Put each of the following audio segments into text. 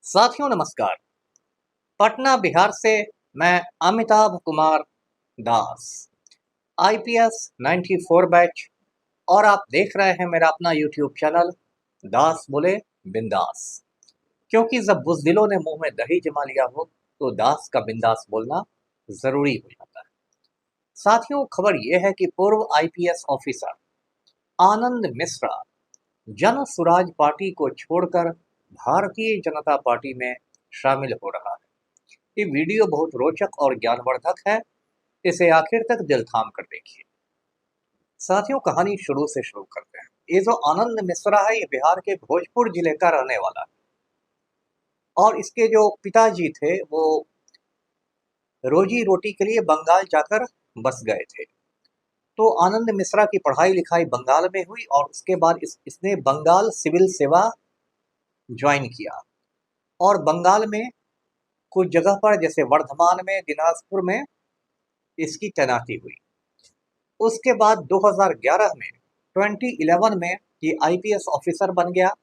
साथियों नमस्कार। पटना बिहार से मैं अमिताभ कुमार दास, आईपीएस 94 बैच, और आप देख रहे हैं मेरा अपना यूट्यूब चैनल दास बोले बिंदास। क्योंकि जब बुज़दिलों ने मुंह में दही जमा लिया हो तो दास का बिंदास बोलना जरूरी हो जाता है। साथियों, खबर यह है कि पूर्व आईपीएस ऑफिसर आनंद मिश्रा जन सुराज पार्टी को छोड़कर भारतीय जनता पार्टी में शामिल हो रहा है। ये वीडियो बहुत रोचक और ज्ञानवर्धक है, इसे आखिर तक दिल थाम कर देखिए। साथियों, कहानी शुरू से शुरू करते हैं। ये जो आनंद मिश्रा है, ये बिहार के भोजपुर जिले का रहने वाला है और इसके जो पिताजी थे वो रोजी रोटी के लिए बंगाल जाकर बस गए थे। तो आनंद मिश्रा की पढ़ाई लिखाई बंगाल में हुई और उसके बाद इसने बंगाल सिविल सेवा ज्वाइन किया और बंगाल में कुछ जगह पर जैसे वर्धमान में, दिनाजपुर में इसकी तैनाती हुई। उसके बाद 2011 में 2011 में ये आईपीएस ऑफिसर बन गया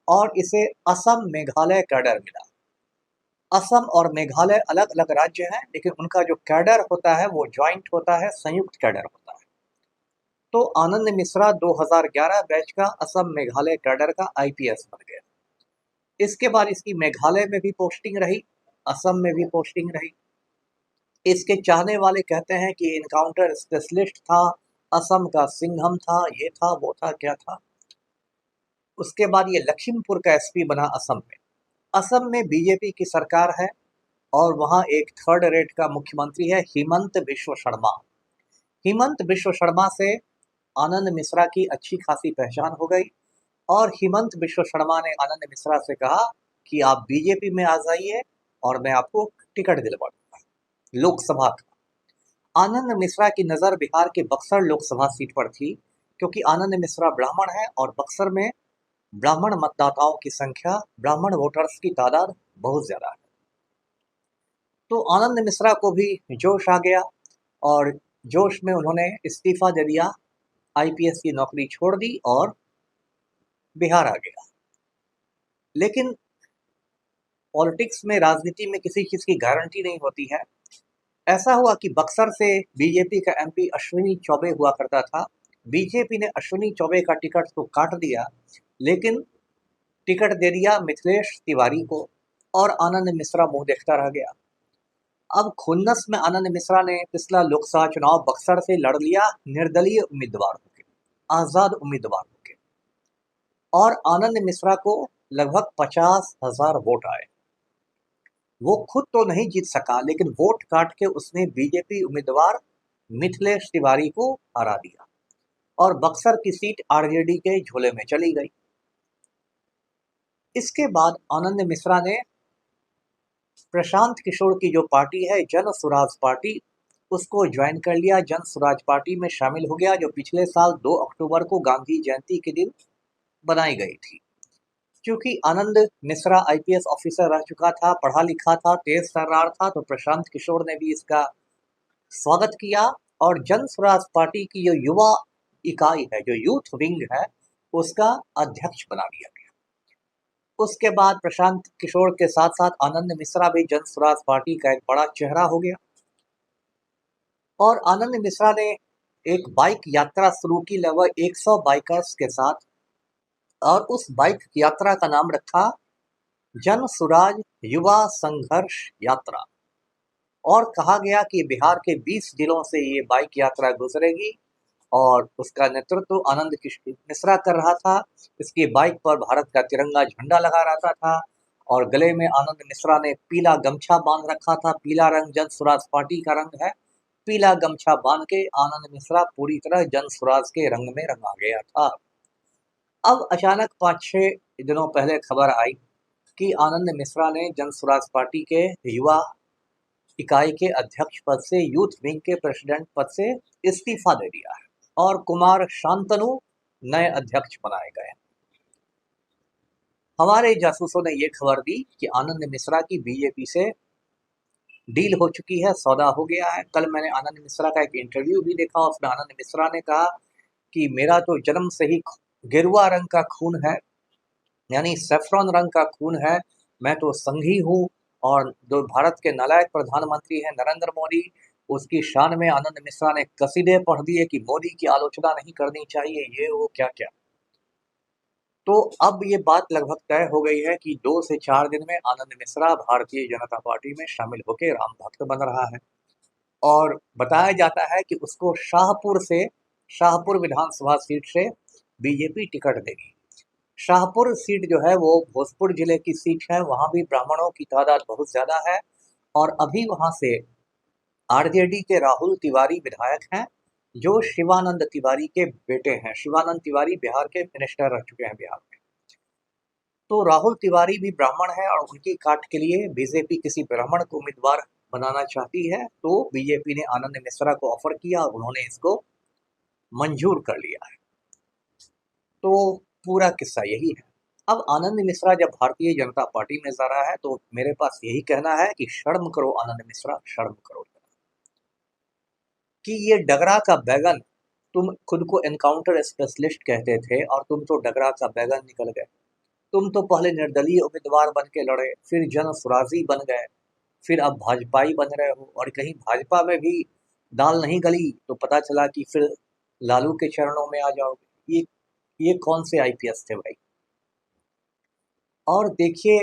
और इसे असम मेघालय कैडर मिला। असम और मेघालय अलग अलग राज्य हैं, लेकिन उनका जो कैडर होता है वो ज्वाइंट होता है, संयुक्त कैडर होता है। तो आनंद मिश्रा 2011 बैच का असम मेघालय कैडर का आईपीएस बन गया। इसके बाद इसकी मेघालय में भी पोस्टिंग रही, असम में भी पोस्टिंग रही। इसके चाहने वाले कहते हैं कि इनकाउंटर स्पेशलिस्ट था, असम का सिंघम था, ये था वो था क्या था। उसके बाद ये लखीमपुर का एसपी बना असम में। असम में बीजेपी की सरकार है और वहाँ एक थर्ड रेट का मुख्यमंत्री है, हिमंत बिश्व शर्मा। हिमंत बिश्व शर्मा से आनंद मिश्रा की अच्छी खासी पहचान हो गई और हिमंत बिश्व शर्मा ने आनंद मिश्रा से कहा कि आप बीजेपी में आ जाइए और मैं आपको टिकट दिलवा दूंगा लोकसभा का। आनंद मिश्रा की नज़र बिहार के बक्सर लोकसभा सीट पर थी, क्योंकि आनंद मिश्रा ब्राह्मण है और बक्सर में ब्राह्मण मतदाताओं की संख्या, ब्राह्मण वोटर्स की तादाद बहुत ज्यादा है। तो आनंद मिश्रा को भी जोश आ गया और जोश में उन्होंने इस्तीफा दे दिया, आईपीएस की नौकरी छोड़ दी और बिहार आ गया। लेकिन पॉलिटिक्स में, राजनीति में किसी चीज की गारंटी नहीं होती है। ऐसा हुआ कि बक्सर से बीजेपी का एमपी अश्विनी चौबे हुआ करता था। बीजेपी ने अश्विनी चौबे का टिकट तो काट दिया, लेकिन टिकट दे दिया मिथिलेश तिवारी को और आनंद मिश्रा मुंह देखता रह गया। अब खुन्नस में आनंद मिश्रा ने पिछला लोकसभा चुनाव बक्सर से लड़ लिया, निर्दलीय उम्मीदवार होकर, आजाद उम्मीदवार होकर, और आनंद मिश्रा को लगभग 50,000 वोट आए। वो खुद तो नहीं जीत सका, लेकिन वोट काट के उसने बीजेपी उम्मीदवार मिथिलेश तिवारी को हरा दिया और बक्सर की सीट आरजेडी के झोले में चली गई। इसके बाद आनंद मिश्रा ने प्रशांत किशोर की जो पार्टी है जन सुराज पार्टी, उसको ज्वाइन कर लिया, जन सुराज पार्टी में शामिल हो गया, जो पिछले साल 2 अक्टूबर को गांधी जयंती के दिन बनाई गई थी। क्योंकि आनंद मिश्रा आईपीएस ऑफिसर रह चुका था, पढ़ा लिखा था, तेज तर्रार था, तो प्रशांत किशोर ने भी इसका स्वागत किया और जन स्वराज पार्टी की जो युवा इकाई है, जो यूथ विंग है, उसका अध्यक्ष बना दिया गया। उसके बाद प्रशांत किशोर के साथ साथ आनंद मिश्रा भी जन स्वराज पार्टी का एक बड़ा चेहरा हो गया और आनंद मिश्रा ने एक बाइक यात्रा शुरू की लगभग 100 बाइकर्स के साथ, और उस बाइक यात्रा का नाम रखा जन सुराज युवा संघर्ष यात्रा। और कहा गया कि बिहार के 20 जिलों से ये बाइक यात्रा गुजरेगी और उसका नेतृत्व आनंद मिश्रा कर रहा था। इसकी बाइक पर भारत का तिरंगा झंडा लगा रहता था और गले में आनंद मिश्रा ने पीला गमछा बांध रखा था। पीला रंग जन स्वराज पार्टी का रंग है। पीला गमछा बांध के आनंद मिश्रा पूरी तरह जन स्वराज के रंग में रंगा गया था। अब अचानक 5-6 दिनों पहले खबर आई कि आनंद मिश्रा ने जन स्वराज पार्टी के युवा इकाई के अध्यक्ष पद से, यूथ विंग के प्रेसिडेंट पद से इस्तीफा दे दिया है और कुमार शांतनु नए अध्यक्ष बनाए गए। हमारे जासूसों ने यह खबर दी कि आनंद मिश्रा की बीजेपी से डील हो चुकी है, सौदा हो गया है। कल मैंने आनंद मिश्रा का एक इंटरव्यू भी देखा, उसमें आनंद मिश्रा ने कहा कि मेरा तो जन्म से ही गेरुआ रंग का खून है, यानी सेफ्रॉन रंग का खून है, मैं तो संघी हूँ, और जो भारत के नालायक प्रधानमंत्री हैं नरेंद्र मोदी, उसकी शान में आनंद मिश्रा ने कसीदे पढ़ दिए कि मोदी की आलोचना नहीं करनी चाहिए, ये वो क्या क्या। तो अब ये बात लगभग तय हो गई है कि 2 से 4 दिन में आनंद मिश्रा भारतीय जनता पार्टी में शामिल होकर राम भक्त बन रहा है, और बताया जाता है कि उसको शाहपुर विधानसभा सीट से बीजेपी टिकट देगी। शाहपुर सीट जो है वो भोजपुर जिले की सीट है, वहां भी ब्राह्मणों की तादाद बहुत ज्यादा है, और अभी वहां से आरजेडी के राहुल तिवारी विधायक हैं, जो शिवानंद तिवारी के बेटे हैं। शिवानंद तिवारी बिहार के मिनिस्टर रह चुके हैं बिहार में। तो राहुल तिवारी भी ब्राह्मण है, और उनकी काट के लिए बीजेपी किसी ब्राह्मण को उम्मीदवार बनाना चाहती है, तो बीजेपी ने आनंद मिश्रा को ऑफर किया और उन्होंने इसको मंजूर कर लिया है। तो पूरा किस्सा यही है। अब आनंद मिश्रा जब भारतीय जनता पार्टी में जा रहा है, तो मेरे पास यही कहना है कि शर्म करो आनंद मिश्रा, शर्म करो कि ये डगरा का बैगन, तुम खुद को एनकाउंटर स्पेशलिस्ट कहते थे और तुम तो डगरा का बैगन निकल गए। तुम तो पहले निर्दलीय उम्मीदवार बन के लड़े, फिर जन सुराजी बन गए, फिर अब भाजपाई बन रहे हो, और कहीं भाजपा में भी दाल नहीं गली तो पता चला कि फिर लालू के चरणों में आ जाओगे। ये कौन से आईपीएस थे भाई। और देखिए,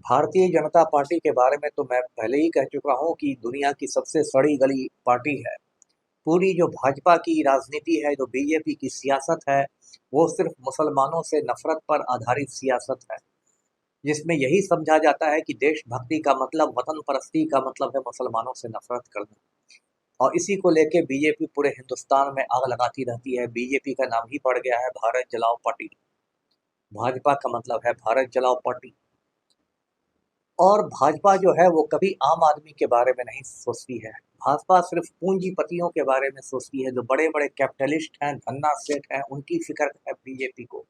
भारतीय जनता पार्टी के बारे में तो मैं पहले ही कह चुका हूं कि दुनिया की सबसे सड़ी गली पार्टी है। पूरी जो भाजपा की राजनीति है, जो बीजेपी की सियासत है, वो सिर्फ मुसलमानों से नफरत पर आधारित सियासत है, जिसमें यही समझा जाता है कि देशभक्ति का मतलब, वतन परस्ती का मतलब है मुसलमानों से नफरत करना। और इसी को लेके बीजेपी पूरे हिंदुस्तान में आग लगाती रहती है। बीजेपी का नाम ही पड़ गया है भारत जलाओ पार्टी। भाजपा का मतलब है भारत जलाओ पार्टी। और भाजपा जो है वो कभी आम आदमी के बारे में नहीं सोचती है। भाजपा सिर्फ पूंजीपतियों के बारे में सोचती है, जो बड़े बड़े कैपिटलिस्ट हैं, धन्ना सेठ हैं, उनकी फिक्र है बीजेपी को।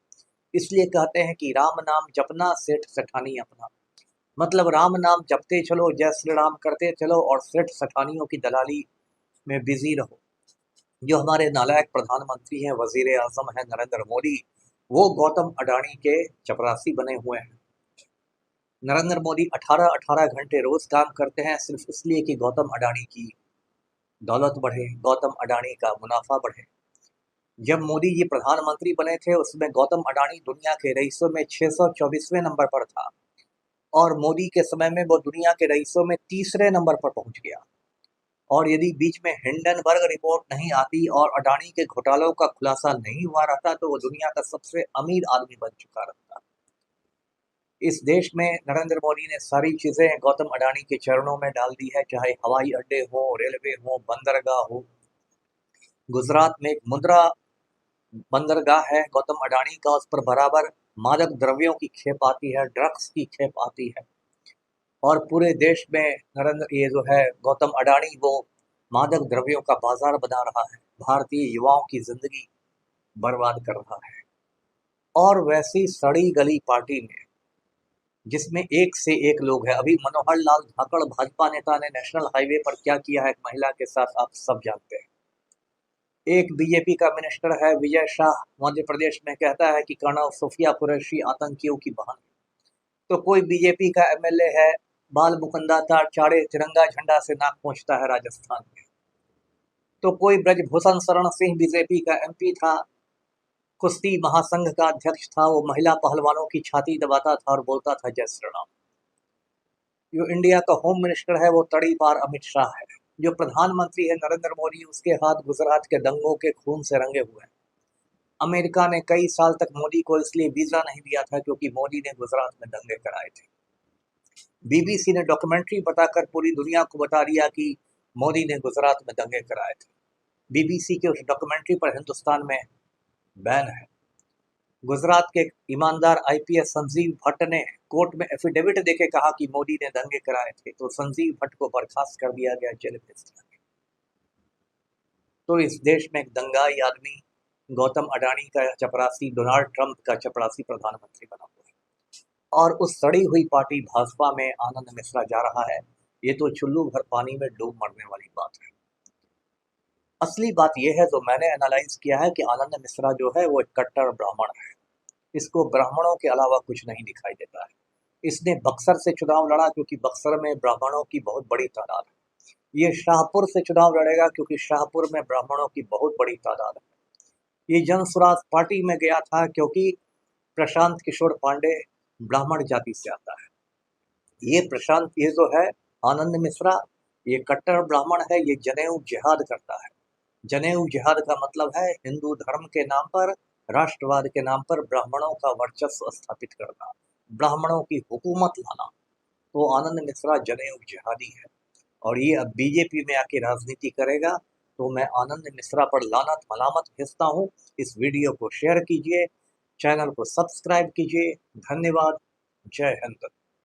इसलिए कहते हैं कि राम नाम जपना सेठ सेठानी अपना। मतलब राम नाम जपते चलो, जय श्री राम करते चलो, और सेठ सेठानियों की दलाली में बिजी रहो। जो हमारे नालायक प्रधानमंत्री हैं, वजीर आजम है नरेंद्र मोदी, वो गौतम अडानी के चपरासी बने हुए हैं। नरेंद्र मोदी 18-18 घंटे रोज काम करते हैं, सिर्फ इसलिए कि गौतम अडानी की दौलत बढ़े, गौतम अडानी का मुनाफा बढ़े। जब मोदी जी प्रधानमंत्री बने थे, उसमें गौतम अडानी दुनिया के रईसों में 624वें नंबर पर था, और मोदी के समय में वो दुनिया के रईसों में तीसरे नंबर पर पहुंच गया। और यदि बीच में हिंडनबर्ग रिपोर्ट नहीं आती और अडानी के घोटालों का खुलासा नहीं हुआ रहता, तो वो दुनिया का सबसे अमीर आदमी बन चुका रहता। इस देश में नरेंद्र मोदी ने सारी चीजें गौतम अडानी के चरणों में डाल दी है, चाहे हवाई अड्डे हो, रेलवे हो, बंदरगाह हो। गुजरात में एक मुद्रा बंदरगाह है गौतम अडानी का, उस पर बराबर मादक द्रव्यों की खेप आती है, ड्रग्स की खेप आती है। और पूरे देश में ये जो है गौतम अडानी, वो मादक द्रव्यों का बाजार बना रहा है, भारतीय युवाओं की जिंदगी बर्बाद कर रहा है। और वैसी सड़ी गली पार्टी में, जिसमें एक से एक लोग हैं, अभी मनोहर लाल धाकड़ भाजपा नेता ने नेशनल हाईवे पर क्या किया है एक महिला के साथ, आप सब जानते हैं। एक बीजेपी का मिनिस्टर है विजय शाह, मध्य प्रदेश में, कहता है कि कर्नल सुफिया कुरैशी आतंकियों की बहन। तो कोई बीजेपी का एमएलए है बाल मुकुंदा चाड़े तिरंगा झंडा से नाक पहुंचता है राजस्थान में। तो कोई ब्रजभूषण शरण सिंह बीजेपी का एमपी था, कुश्ती महासंघ का अध्यक्ष था, वो महिला पहलवानों की छाती दबाता था और बोलता था जय श्री राम। जो इंडिया का होम मिनिस्टर है वो तड़ी पार अमित शाह है। जो प्रधानमंत्री है नरेंद्र मोदी, उसके हाथ गुजरात के दंगों के खून से रंगे हुए हैं। अमेरिका ने कई साल तक मोदी को इसलिए वीजा नहीं दिया था क्योंकि मोदी ने गुजरात में दंगे कराए थे। बीबीसी ने डॉक्यूमेंट्री बताकर पूरी दुनिया को बता दिया कि मोदी ने गुजरात में दंगे कराए थे। बीबीसी के उस डॉक्यूमेंट्री पर हिंदुस्तान में बैन है। गुजरात के ईमानदार आईपीएस संजीव भट्ट ने कोर्ट में एफिडेविट देके कहा कि मोदी ने दंगे कराए थे, तो संजीव भट्ट को बर्खास्त कर दिया गया, जेल भेज दिया गया। तो इस देश में एक दंगाई आदमी गौतम अडानी का चपरासी, डोनाल्ड ट्रंप का चपरासी प्रधानमंत्री बना हुआ है। और उस सड़ी हुई पार्टी भाजपा में आनंद मिश्रा जा रहा है, ये तो चुल्लू भर पानी में डूब मरने वाली बात है। असली बात यह है, जो मैंने एनालाइज किया है, कि आनंद मिश्रा जो है वो एक कट्टर ब्राह्मण है। इसको ब्राह्मणों के अलावा कुछ नहीं दिखाई देता है। इसने बक्सर से चुनाव लड़ा क्योंकि बक्सर में ब्राह्मणों की बहुत बड़ी तादाद है। ये शाहपुर से चुनाव लड़ेगा क्योंकि शाहपुर में ब्राह्मणों की बहुत बड़ी तादाद है। ये जन स्वराज पार्टी में गया था क्योंकि प्रशांत किशोर पांडे ब्राह्मण जाति से आता है। ये जो है आनंद मिश्रा, ये कट्टर ब्राह्मण है। ये जनेऊ जिहाद करता है। जनेऊ जिहाद का मतलब है हिंदू धर्म के नाम पर, राष्ट्रवाद के नाम पर ब्राह्मणों का वर्चस्व स्थापित करना, ब्राह्मणों की हुकूमत लाना। तो आनंद मिश्रा जनेऊ जिहादी है और ये अब बीजेपी में आके राजनीति करेगा। तो मैं आनंद मिश्रा पर लानत मलामत भेजता हूँ। इस वीडियो को शेयर कीजिए, चैनल को सब्सक्राइब कीजिए। धन्यवाद। जय हिंद।